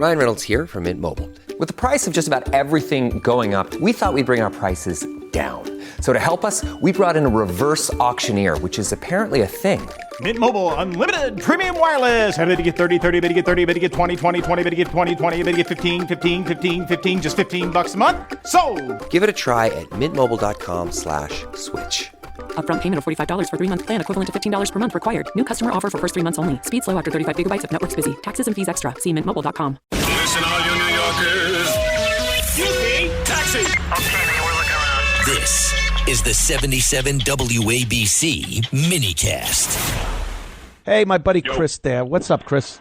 Ryan Reynolds here from Mint Mobile. With the price of just about everything going up, we thought we'd bring our prices down. So to help us, we brought in a reverse auctioneer, which is apparently a thing. Mint Mobile Unlimited Premium Wireless. How to get 30, 30, bit to get 30, bit to get 20, 20, 20, bit to get 20, 20, bit to get 15, 15, 15, 15, just $15 a month? Sold! Give it a try at mintmobile.com/switch. Upfront payment of $45 for 3-month plan, equivalent to $15 per month required. New customer offer for first 3 months only. Speed slow after 35 gigabytes if network's busy. Taxes and fees extra. See mintmobile.com. Listen, all you New Yorkers. Taxi! Okay, man, we're looking around. This is the 77 WABC minicast. Hey, my buddy Chris there. What's up, Chris?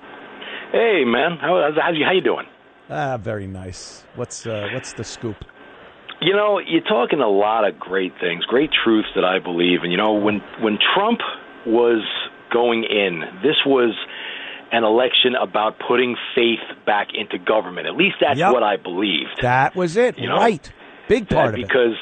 Hey, man, how you doing? Very nice. What's the scoop? You know, you're talking a lot of great things, great truths that I believe. And, you know, when Trump was going in, this was an election about putting faith back into government. At least that's what I believed. That was it, you know? Right. Big part of it. Because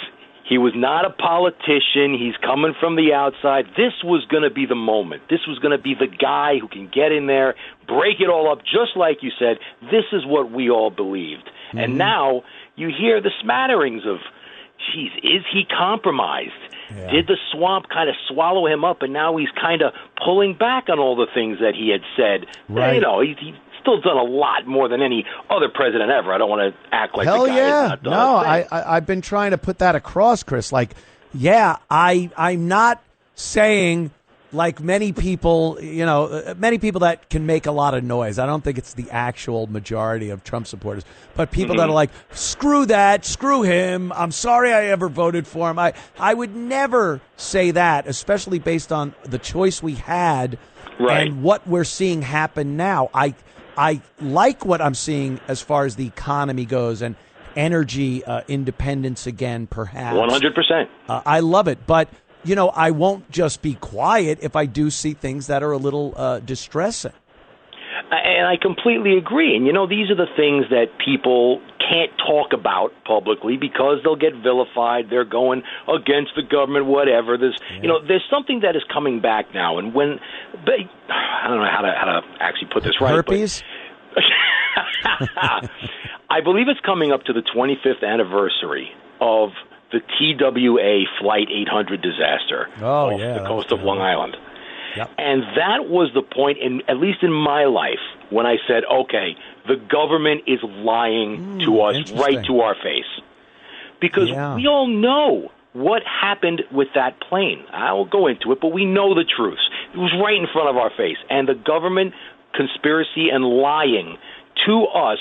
he was not a politician. He's coming from the outside. This was going to be the moment. This was going to be the guy who can get in there, break it all up, just like you said. This is what we all believed. Mm-hmm. And now you hear the smatterings of, geez, is he compromised? Yeah. Did the swamp kind of swallow him up, and now he's kind of pulling back on all the things that he had said? Right. You know, he's still done a lot more than any other president ever. I don't want to act like the guy has not done a thing. I've been trying to put that across, Chris. Like, yeah, I'm not saying like many people, you know, many people that can make a lot of noise. I don't think it's the actual majority of Trump supporters, but people that are like, screw that, screw him. I'm sorry I ever voted for him. I would never say that, especially based on the choice we had and what we're seeing happen now. I like what I'm seeing as far as the economy goes and energy independence again, perhaps. 100%. I love it, but you know, I won't just be quiet if I do see things that are a little distressing. And I completely agree. And, you know, these are the things that people can't talk about publicly because they'll get vilified. They're going against the government, whatever. There's, you know, there's something that is coming back now. And when, I don't know how to actually put this right. Herpes? I believe it's coming up to the 25th anniversary of the TWA Flight 800 disaster off the coast of Long Island. Yep. And that was the point, at least in my life, when I said, okay, the government is lying to us right to our face. Because we all know what happened with that plane. I won't go into it, but we know the truth. It was right in front of our face. And the government conspiracy and lying to us,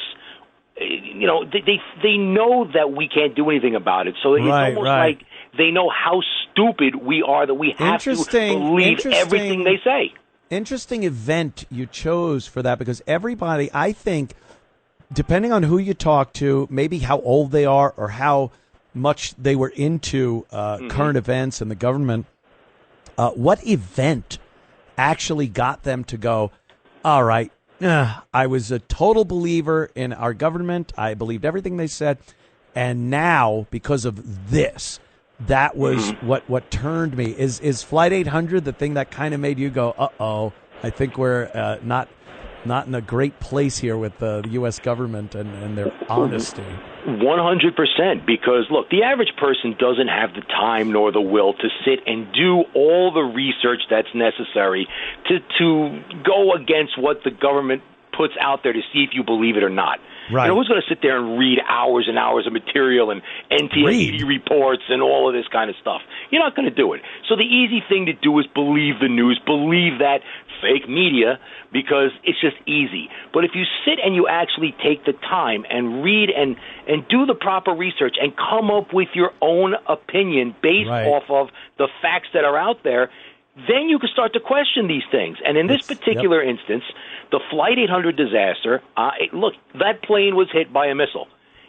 you know, they know that we can't do anything about it. So it's almost like they know how stupid we are that we have to believe everything they say. Interesting event you chose for that, because everybody, I think, depending on who you talk to, maybe how old they are or how much they were into current events and the government, what event actually got them to go, all right, I was a total believer in our government. I believed everything they said. And now, because of this, that was what turned me. Is Flight 800 the thing that kind of made you go, uh-oh, I think we're not in a great place here with the U.S. government and their honesty? 100%, because, look, the average person doesn't have the time nor the will to sit and do all the research that's necessary to go against what the government puts out there to see if you believe it or not. Right. You know, who's going to sit there and read hours and hours of material and NTSB reports and all of this kind of stuff? You're not going to do it. So the easy thing to do is believe the news, believe that fake media, because it's just easy. But if you sit and you actually take the time and read and do the proper research and come up with your own opinion based off of the facts that are out there, then you can start to question these things. And in this particular instance, the Flight 800 disaster, look, that plane was hit by a missile.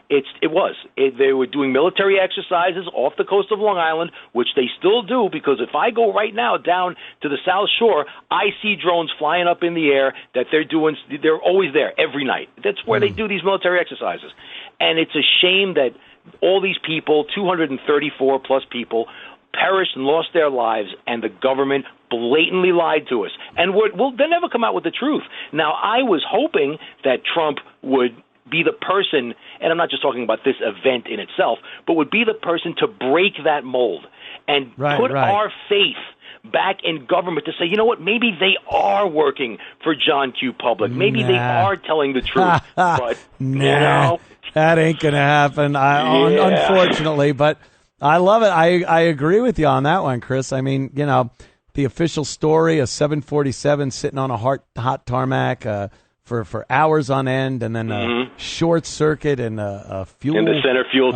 They were doing military exercises off the coast of Long Island, which they still do, because if I go right now down to the South Shore, I see drones flying up in the air that they're always there every night. That's where they do these military exercises. And it's a shame that all these people, 234 plus people, perished and lost their lives, and the government blatantly lied to us. And they'll never come out with the truth. Now, I was hoping that Trump would be the person, and I'm not just talking about this event in itself, but would be the person to break that mold and put our faith back in government to say, you know what, maybe they are working for John Q. Public. Maybe they are telling the truth. But, you know, that ain't going to happen, unfortunately. But I love it. I agree with you on that one, Chris. I mean, you know, the official story, a 747 sitting on a hot tarmac for hours on end, and then a short circuit and a fuel in the center fuel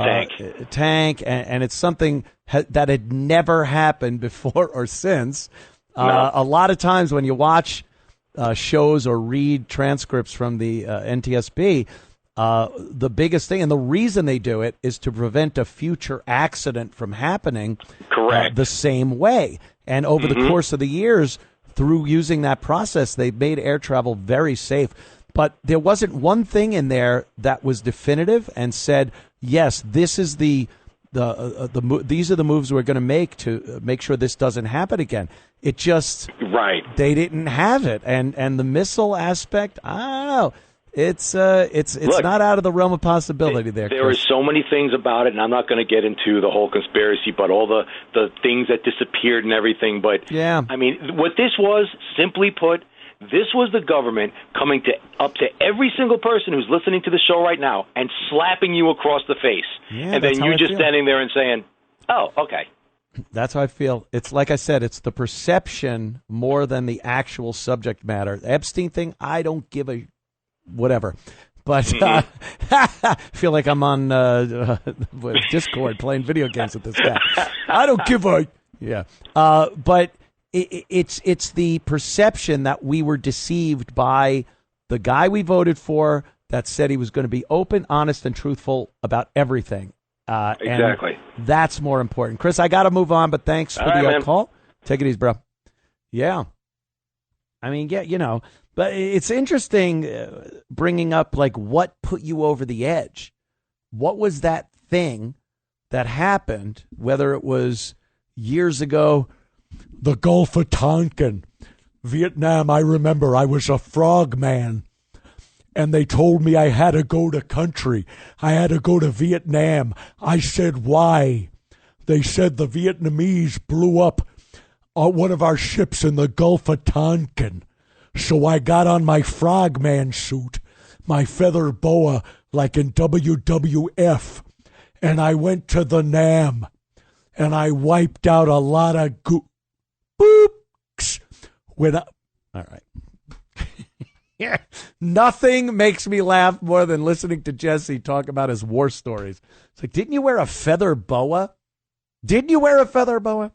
tank, and it's something that had never happened before or since. A lot of times when you watch shows or read transcripts from the NTSB, the biggest thing, and the reason they do it, is to prevent a future accident from happening the same way. And over the course of the years, through using that process, they've made air travel very safe. But there wasn't one thing in there that was definitive and said, yes, this is these are the moves we're going to make to make sure this doesn't happen again. It just they didn't have it, and the missile aspect, I don't know. It's Look, not out of the realm of possibility there. There are so many things about it, and I'm not going to get into the whole conspiracy, but all the things that disappeared and everything. But yeah, I mean, what this was, simply put, this was the government coming up to every single person who's listening to the show right now and slapping you across the face, and then you just standing there and saying, "Oh, okay." That's how I feel. It's like I said, it's the perception more than the actual subject matter. The Epstein thing, I don't give a whatever. But I feel like I'm on Discord playing video games with this guy. I don't give a but it's the perception that we were deceived by the guy we voted for that said he was going to be open, honest, and truthful about everything. Exactly. And that's more important. Chris, I got to move on, but thanks for the call. Take it easy, bro. Yeah. I mean, yeah, you know, but it's interesting bringing up, like, what put you over the edge? What was that thing that happened, whether it was years ago, the Gulf of Tonkin, Vietnam? I remember I was a frogman, and they told me I had to go to country. I had to go to Vietnam. I said, why? They said the Vietnamese blew up one of our ships in the Gulf of Tonkin. So I got on my frogman suit, my feather boa, like in WWF, and I went to the Nam, and I wiped out a lot of boops. All right. Yeah. Nothing makes me laugh more than listening to Jesse talk about his war stories. It's like, didn't you wear a feather boa? Didn't you wear a feather boa?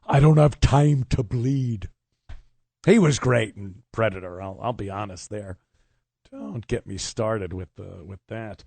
I don't have time to bleed. He was great in Predator. I'll be honest there. Don't get me started with that.